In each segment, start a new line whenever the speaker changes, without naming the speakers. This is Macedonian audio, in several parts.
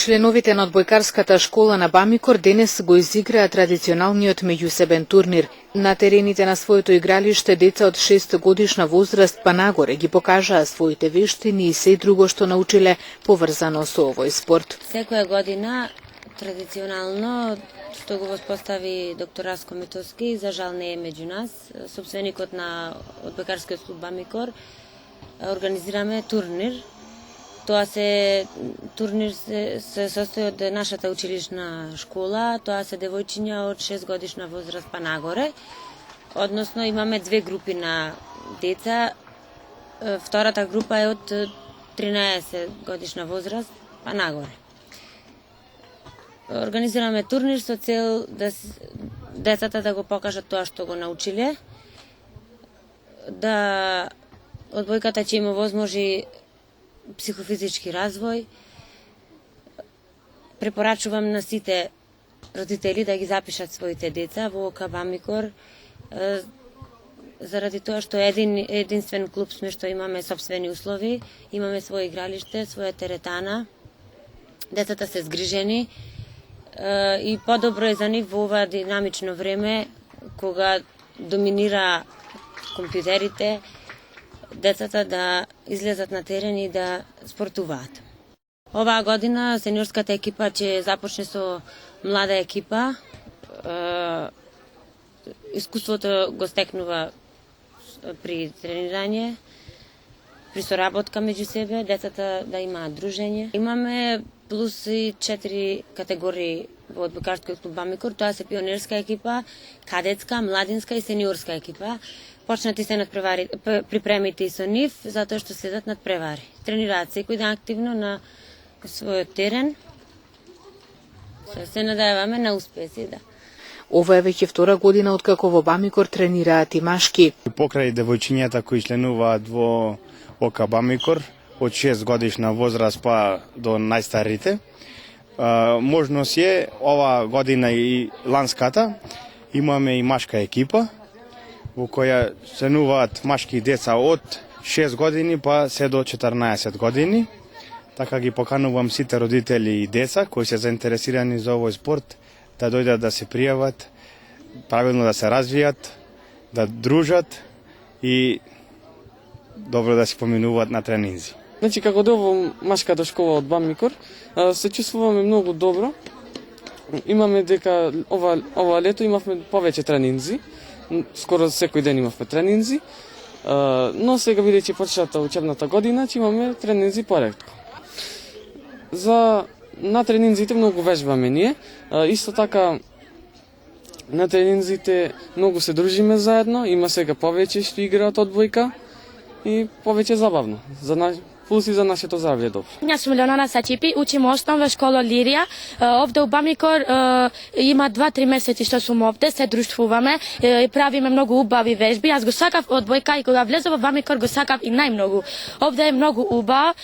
Членовите на одбојкарската школа на Бамикор денес го изиграа традиционалниот меѓусебен турнир. На терените на своето игралиште деца од 6 годишна возраст па нагоре ги покажаа своите вештини и се друго што научиле поврзано со овој спорт.
Секоја година традиционално што го воспостави доктор Раско Метовски, за жал не е меѓу нас, собственикот на одбојкарскиот клуб Бамикор, организираме турнир. Турнир се состои од нашата училишна школа, тоа се девојчиња од 6 годишна возраст па нагоре. Односно имаме две групи на деца. Втората група е од 13 годишна возраст па нагоре. Организираме турнир со цел да децата да го покажат тоа што го научиле, да одбојката ќе има возможи психофизички развој. Препорачувам на сите родители да ги запишат своите деца во ОК Бамикор, заради тоа што единствен клуб сме што имаме сопствени услови, имаме своје игралиште, своја теретана, децата се згрижени и подобро е за нив во ова динамично време кога доминира компјутерите, децата да излезат на терен и да спортуваат. Оваа година сениорската екипа ќе започне со млада екипа. Искуството го стекнува при тренирање, при соработка меѓу себе, децата да имаат дружење. Имаме плюс и 4 категории во одбојкарскиот клуб Бамикор. Тоа се пионерска екипа, кадетска, младинска и сениорска екипа. Почнати се припремите и со нив, затоа што следат надпревари. Тренираат секој ден активно на својот терен. Се надеваме на успеси, да.
Ова е веќе втора година откако во Бамикор тренираат и машки.
Покрај девојчињата кои членуваат во ОК Бамикор од 6 годишна возраст па до најстарите, можност е ова година и ланската имаме и машка екипа во која членуваат машки деца од 6 години па се до 14 години. Така ги поканувам сите родители и деца кои се заинтересирани за овој спорт да дојдат да се пријават, правилно да се развијат, да дружат и добро да се поминуваат на тренинзи.
Значи, како дел во машката школа од Бамикор, се чувствуваме многу добро. Имаме дека ова лето имавме повеќе тренинзи, скоро секој ден имавме тренинзи, но сега бидејќи почната учебната година, ќе имаме тренинзи поретко. На тренинзите многу вежбаме ние, исто така на тренинзите многу се дружиме заедно, има сега повеќе што играат одбојка и повеќе забавно. Плюс и за нашето здравје добро.
Јас сум Леонана Сачипи, учим основна школа Лирија. Овде у Бамикор има 2-3 месеци што сум овде, се друштвуваме, правиме многу убави вежби. Јас го сакав одбојка и кога влезов во Бамикор го сакав и најмногу. Овде е многу убаво,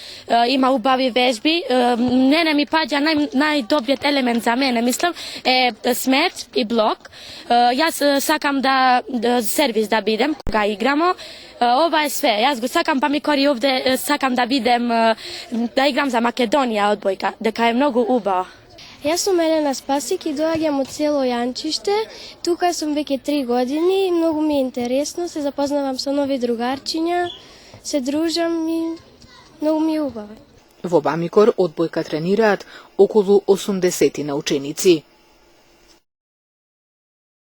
има убави вежби. Не ми паѓа најдобриот елемент за мене, мислам, е смеч и блок. Јас сакам да сервис да бидем кога играмо. Ова е све. Јас го сакам Бамикор и овде сакам да бидем, да играм за Македонија одбојка, дека е многу убаво.
Јас сум Елена Спасик и доаѓам од село Јанчиште. Тука сум веќе 3 години, многу ми е интересно, се запознавам со нови другарчиња, се дружам и многу ми е убаво.
Во Бамикор одбојка тренираат околу 80 ученици.